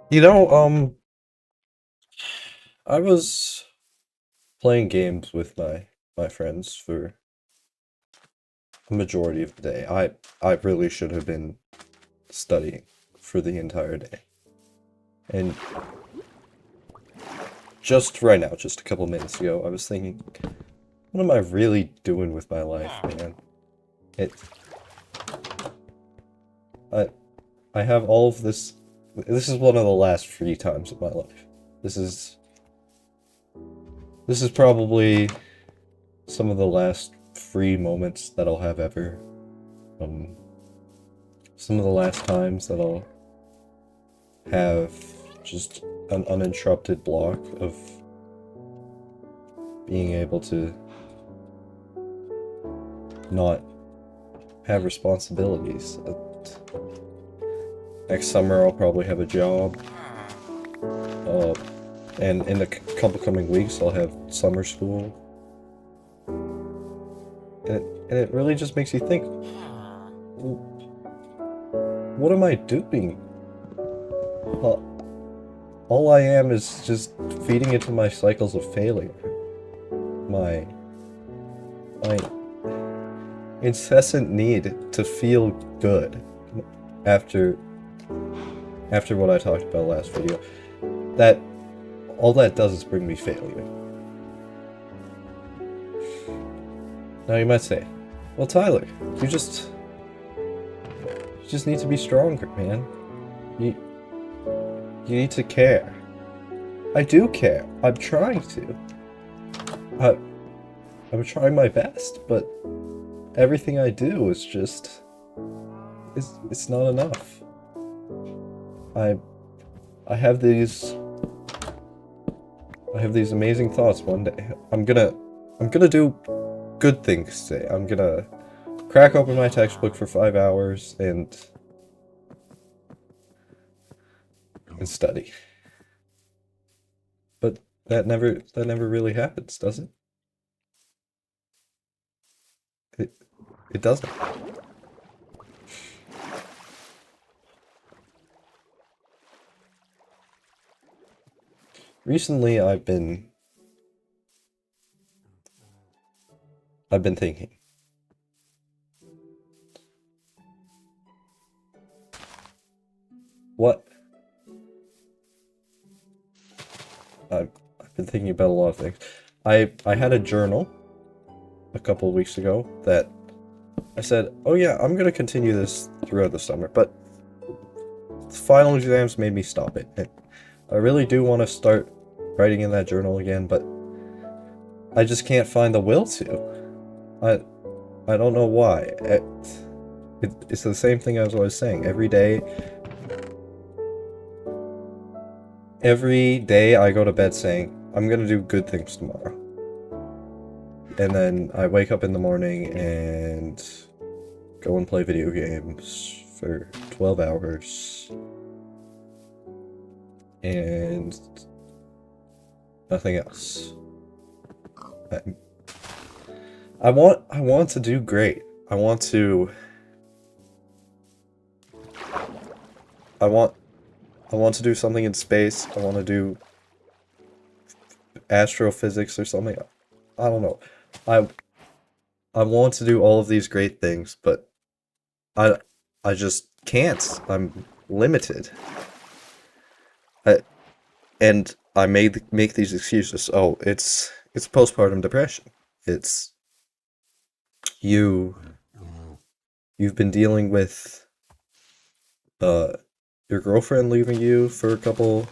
You know, I was playing games with my friends for the majority of the day. I really should have been studying for the entire day. And just right now, just a couple minutes ago, I was thinking, what am I really doing with my life, man? It I I have all of this. This is one of the last free times of my life. This is this is probably some of the last free moments that I'll have ever. Um, some of the last times that I'll have just an uninterrupted block of being able to not have responsibilities. Next summer, I'll probably have a job, uh, and in the couple coming weeks, I'll have summer school. And it really just makes you think, what am I doing? Uh, all I am is just feeding into my cycles of failure. My my incessant need to feel good after what I talked about last video. That all that does is bring me failure. Now you might say, well, Tyler, you just need to be stronger, man. You you need to care. I do care. I'm trying to. I, I'm trying my best, but everything I do is just it's not enough. I I have these amazing thoughts one day. I'm gonna do good things today. I'm gonna crack open my textbook for 5 hours and study. But that never really happens, does it? It it doesn't. Recently I've been thinking, what I've been thinking about a lot of things. I had a journal a couple weeks ago that I said, "Oh yeah, I'm gonna continue this throughout the summer," but the final exams made me stop it. I really do want to start writing in that journal again, but I just can't find the will to. I I don't know why. It's the same thing as I was saying. Every day I go to bed saying, I'm gonna do good things tomorrow. And then I wake up in the morning and go and play video games for 12 hours. And nothing else. I, I want to do great. I want I want to do something in space. I want to do astrophysics or something. I don't know. I I want to do all of these great things, but I I just can't. I'm limited. I and I make these excuses. Oh, it's postpartum depression. It's you you've been dealing with uh your girlfriend leaving you for a couple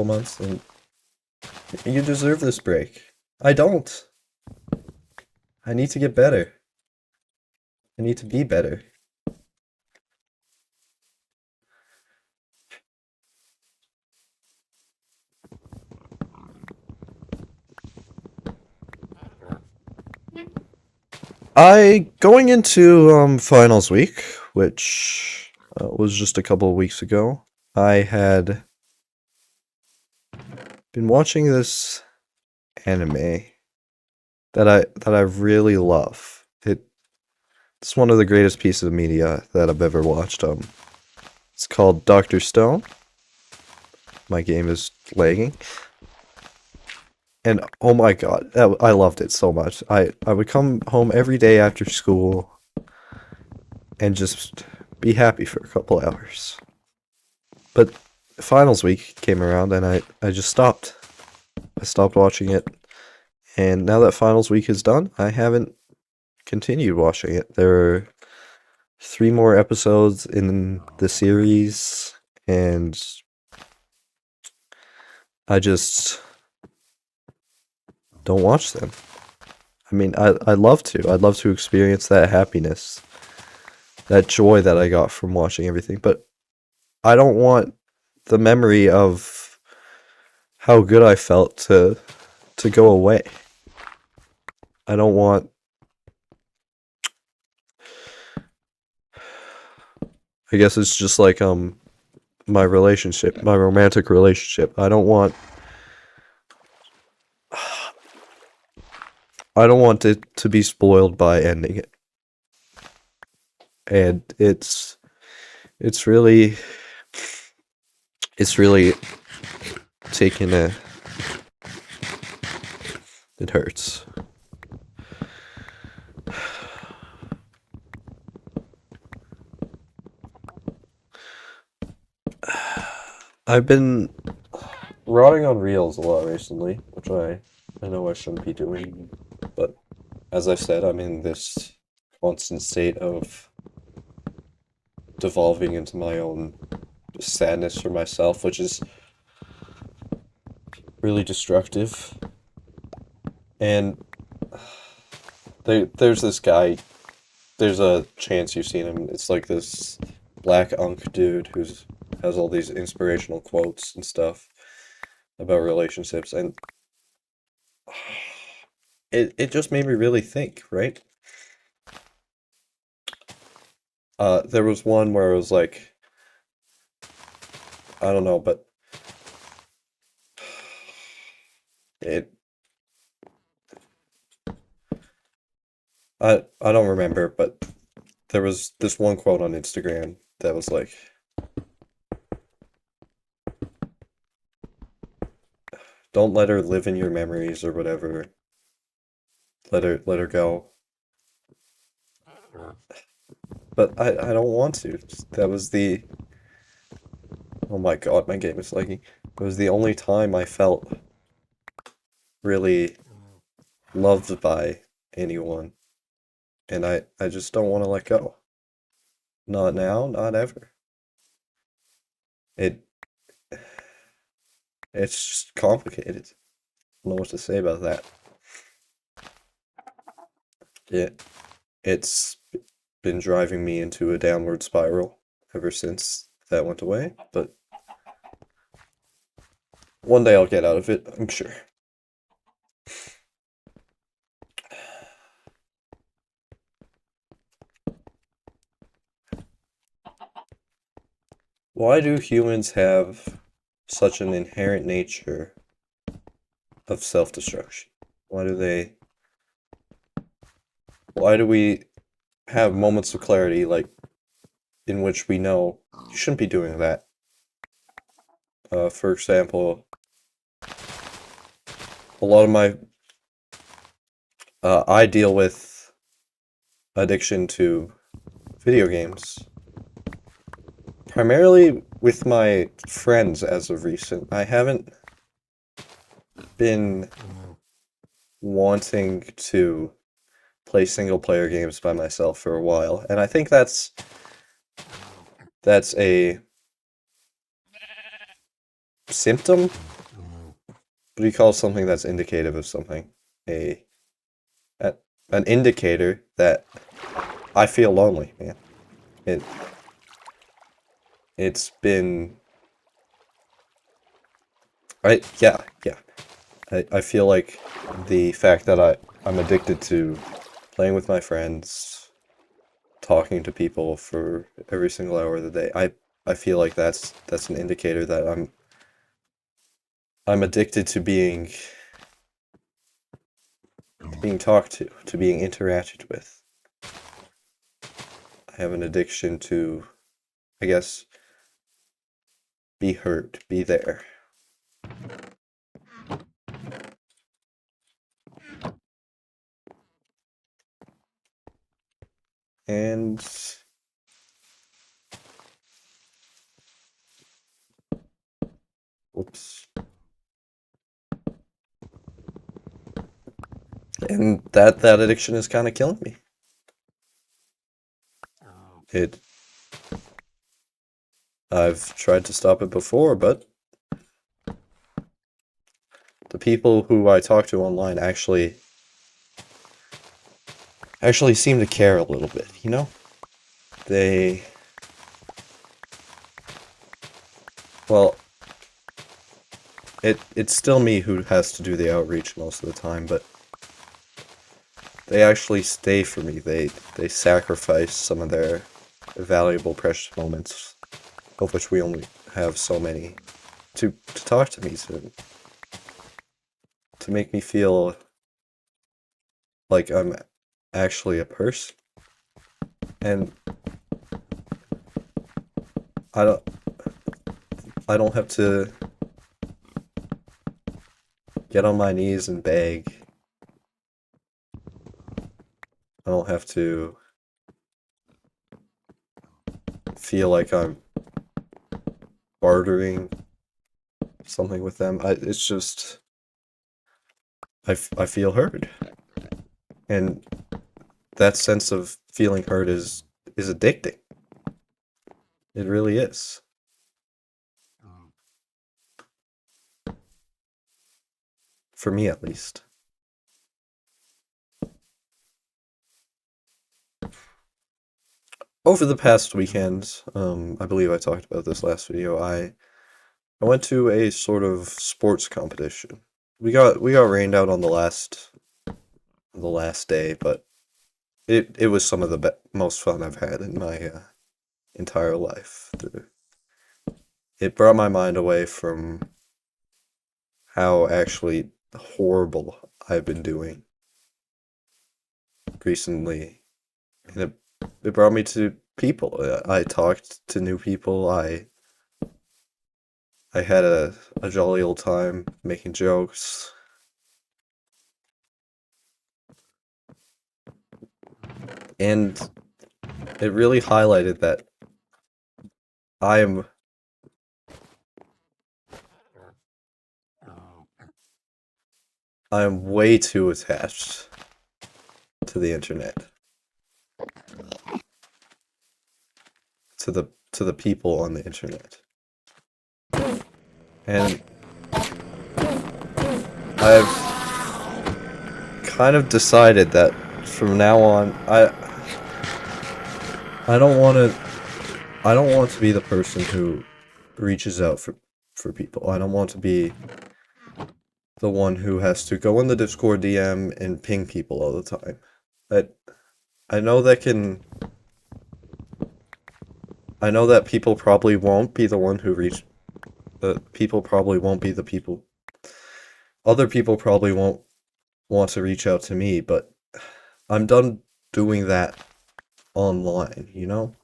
months, and you deserve this break. I don't. I need to get better. I need to be better. I going into finals week, which was just a couple of weeks ago. I had been watching this anime that I really love. It's one of the greatest pieces of media that I've ever watched. It's called Doctor Stone. my game is lagging. And oh my god, I loved it so much. I would come home every day after school and just be happy for a couple hours. But finals week came around and I just stopped. I stopped watching it. And now that finals week is done, I haven't continued watching it. There are 3 more episodes in the series, and I just don't watch them. I mean, I'd love to. I'd love to experience that happiness, that joy that I got from watching everything, but I don't want the memory of how good I felt to go away. I don't want I guess it's just like my relationship, my romantic relationship. I don't want it to be spoiled by ending it. And it's really it's really taken a it hurts. I've been rotting on reels a lot recently, which I know I shouldn't be doing, but as I said, I'm in this constant state of devolving into my own sadness for myself, which is really destructive. And there's this guy, there's a chance you've seen him. It's like this black unk dude who's has all these inspirational quotes and stuff about relationships, and it just made me really think, right? There was one where it was like, I don't know, but it I don't remember, but there was this one quote on Instagram that was like, "Don't let her live in your memories or whatever. Let her go." But I don't want to. That was the Oh my god, my game is lagging. It was the only time I felt really loved by anyone, and I just don't want to let go. Not now, not ever. It it's just complicated. I don't know what to say about that. It it's been driving me into a downward spiral ever since that went away, but one day I'll get out of it, I'm sure. Why do humans have such an inherent nature of self-destruction? Why do they why do we have moments of clarity like in which we know you shouldn't be doing that? For example, a lot of my I deal with addiction to video games, primarily with my friends as of recent. I haven't been wanting to play single player games by myself for a while, and I think that's a symptom. What do you call something that's indicative of something? A, a an indicator that I feel lonely, man. It it's been yeah. I feel like the fact that I'm addicted to playing with my friends, talking to people for every single hour of the day. I feel like that's an indicator that I'm addicted to being talked to being interacted with. I have an addiction to, I guess, be heard, be there. And whoops. And that addiction is kind of killing me. It I've tried to stop it before, but the people who I talk to online actually seem to care a little bit, you know? They well, it's still me who has to do the outreach most of the time, but they actually stay for me. They sacrifice some of their valuable precious moments, of which we only have so many, to talk to me, to make me feel like I'm actually a person. And I don't I don't have to get on my knees and beg. I don't have to feel like I'm bartering something with them. It's just I feel heard. And that sense of feeling heard is addicting. It really is. For me at least. Over the past weekend, I believe I talked about this last video, I went to a sort of sports competition. We got rained out on the last day, but it was some of the most fun I've had in my entire life. It brought my mind away from how actually horrible I've been doing recently, and it brought me to people. I talked to new people. I had a jolly old time making jokes, and it really highlighted that I am I am way too attached to the internet, to the people on the internet. And I've kind of decided that from now on I don't want to I don't want to be the person who reaches out for people. I don't want to be the one who has to go in the Discord DM and ping people all the time. I I know that can I know that people probably won't be the one who reach people probably won't be the people. Other people probably won't want to reach out to me, but I'm done doing that online, you know?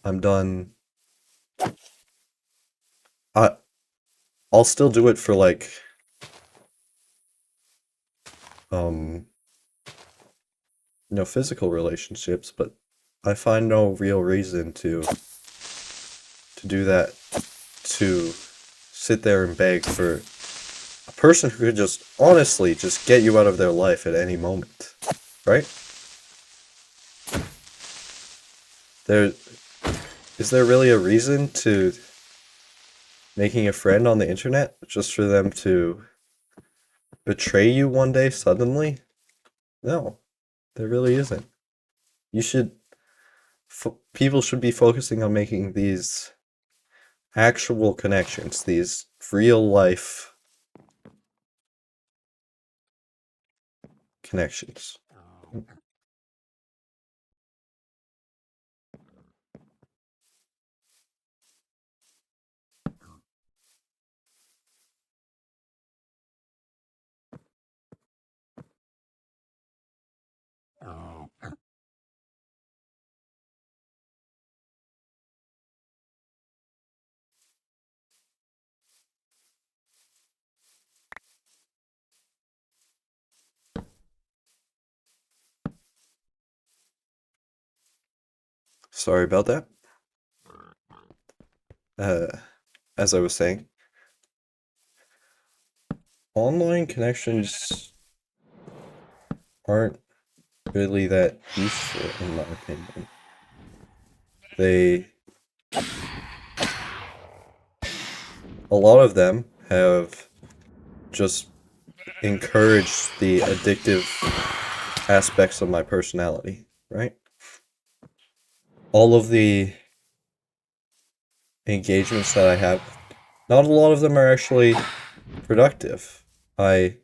I'm done. I I'll still do it for like um physical relationships, but I find no real reason to do that, to sit there and beg for a person who could just honestly just get you out of their life at any moment, right? There is there really a reason to making a friend on the internet just for them to betray you one day suddenly? No, there really isn't. You should people should be focusing on making these actual connections, these real life connections. Sorry about that. Uh, as I was saying, online connections aren't really that useful, in my opinion. They, a lot of them have just encouraged the addictive aspects of my personality, right? All of the engagements that I have, not a lot of them are actually productive. I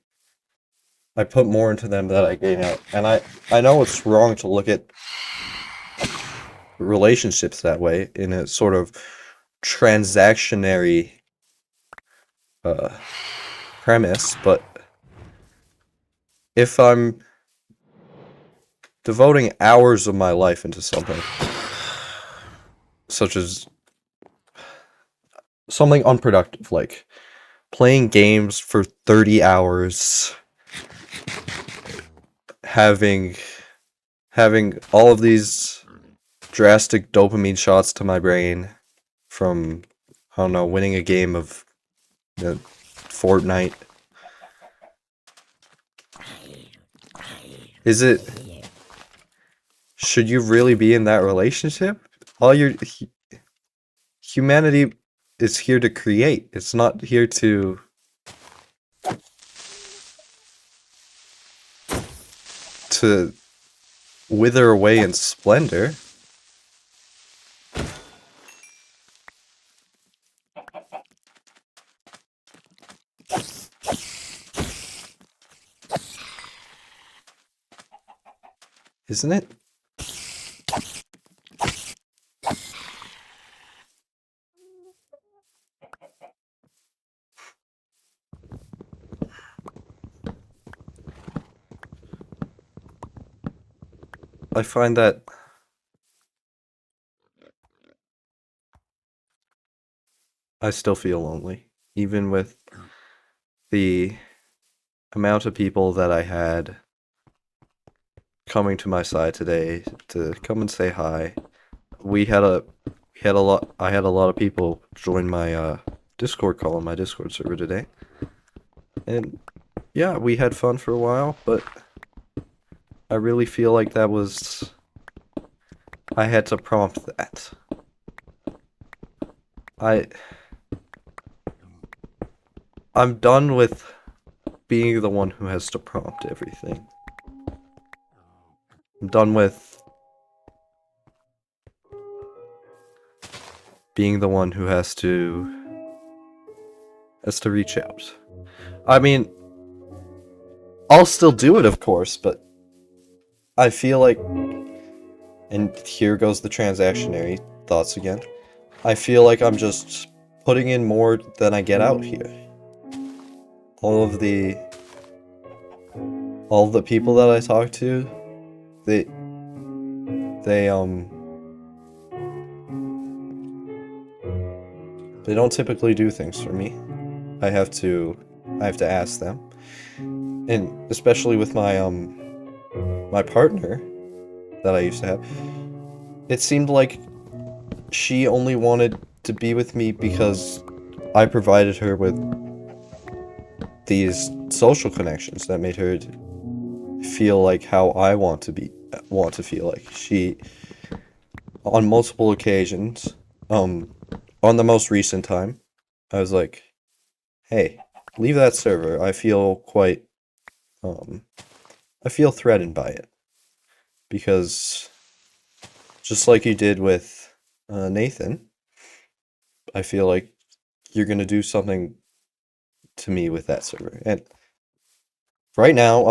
put more into them than I gain out. And I know it's wrong to look at relationships that way in a sort of transactionary uh, premise, but if I'm devoting hours of my life into something, such as something unproductive, like playing games for 30 hours, having all of these drastic dopamine shots to my brain from, I don't know, winning a game of Fortnite. Is it, should you really be in that relationship? All your humanity is here to create. It's not here to wither away in splendor. Isn't it? I find that I still feel lonely, even with the amount of people that I had coming to my side today to come and say hi. I had a lot of people join my Discord call on my Discord server today. And yeah, we had fun for a while, but I really feel like I had to prompt that. I'm done with being the one who has to prompt everything. I'm done with being the one who has to reach out. I mean, I'll still do it, of course, but I feel like, and here goes the transactionary thoughts again. I feel like I'm just putting in more than I get out here. All of the people that I talk to, they they don't typically do things for me. I have to ask them. And especially with my partner that I used to have, it seemed like she only wanted to be with me because I provided her with these social connections that made her feel like how I want to feel like. She, on multiple occasions, on the most recent time, I was like, hey, leave that server. I feel quite I feel threatened by it. Because just like you did with Nathan, I feel like you're gonna do something to me with that server. And right now,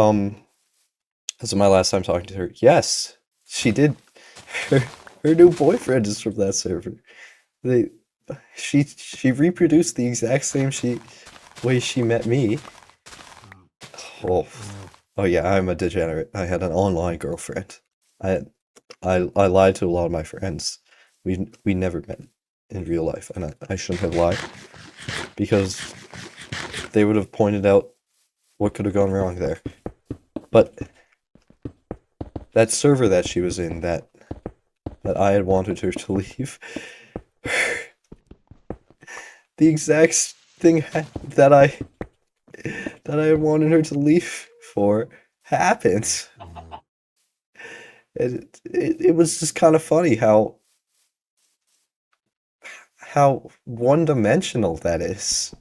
as of my last time talking to her, yes, she did. Her, her new boyfriend is from that server. They, she reproduced the exact same way she met me. Oh, oh yeah, I'm a degenerate. I had an online girlfriend. I I lied to a lot of my friends. We never met in real life, and I shouldn't have lied because they would have pointed out what could have gone wrong there. But that server that she was in, that that I had wanted her to leave. The exact thing that I had wanted her to leave for happened. It was just kind of funny how one-dimensional that is.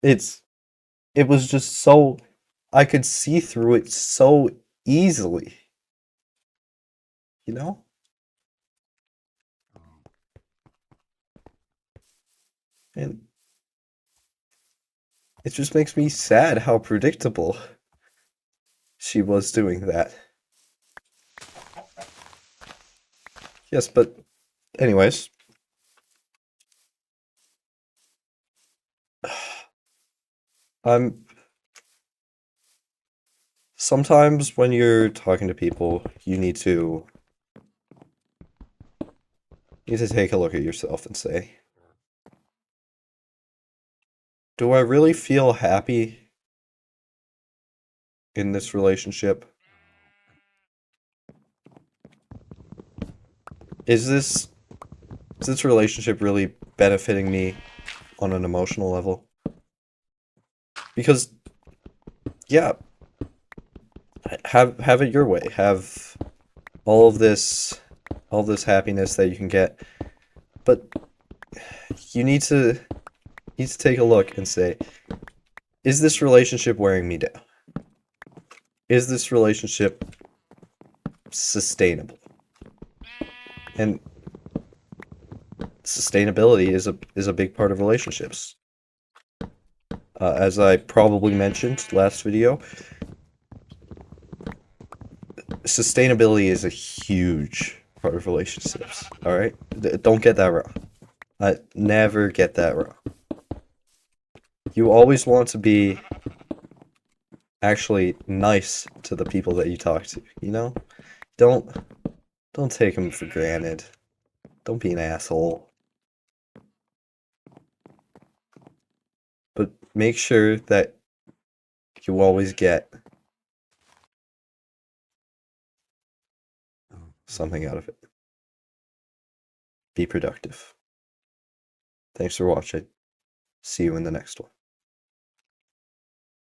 It's it was just so I could see through it so easily, you know? And it just makes me sad how predictable she was doing that. Yes, but anyways, I'm sometimes when you're talking to people, you need to take a look at yourself and say, do I really feel happy in this relationship? Is this relationship really benefiting me on an emotional level? Because yeah, have it your way. Have all of this happiness that you can get, but you need to take a look and say, is this relationship wearing me down? Is this relationship sustainable? And sustainability is a big part of relationships. As I probably mentioned last video, sustainability is a huge part of relationships. All right, don't get that wrong. I never get that wrong. You always want to be actually nice to the people that you talk to. You know, don't don't take them for granted. Don't be an asshole. But make sure that you always get something out of it. Be productive. Thanks for watching. See you in the next one.